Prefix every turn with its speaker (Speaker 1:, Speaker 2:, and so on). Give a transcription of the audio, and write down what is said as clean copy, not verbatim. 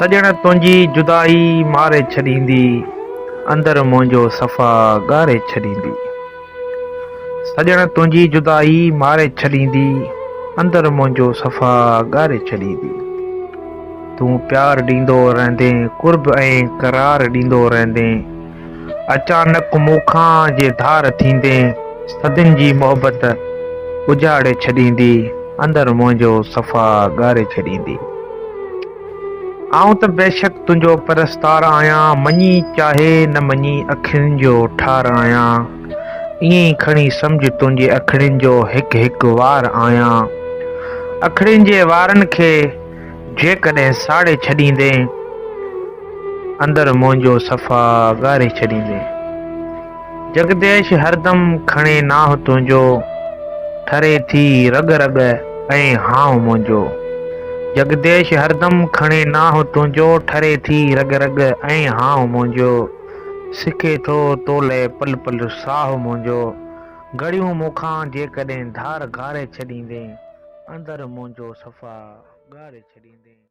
Speaker 1: सजण तुंहिंजी जुदाई मारे छॾींदी, अंदर मुंहिंजो सफ़ा ॻारे छॾींदी। सजण तुंहिंजी जुदाई मारे छॾींदी, अंदर मुंहिंजो सफ़ा ॻारे छॾींदी। तूं प्यार ॾींदो रहंदे, कुर्ब ऐं करार ॾींदो रहंदे, अचानक मूंखां जे धार थींदे, सदियुनि जी मोहबत उजाड़े छॾींदी, अंदर मुंहिंजो सफ़ा ॻारे छॾींदी। आऊं त बेशक तुंहिंजो परस्तार आहियां, मञी चाहे न मञी अखियुनि जो ठार आहियां। ईअं ई खणी सम्झ तुंहिंजे अखियुनि जो हिकु हिकु वार आहियां। अखियुनि जे वारनि खे जेकॾहिं साड़े छॾींदे, अंदर मुंहिंजो सफ़ा ॻारे छॾींदे। जगदेश हरदम खणे नाह तुंहिंजो, ठरे थी रग रग ऐं हाव मुंहिंजो। जगदेश हरदम खणे नाह तुंहिंजो, ठरे थी रग रग ऐं हाव मुंहिंजो। सिके थो तोले पल पल साह मुंहिंजो, घड़ियूं मूंखां जेकॾहिं धार घारे छॾींदे, अंदर मुंहिंजो सफ़ा ॻारे छॾींदे।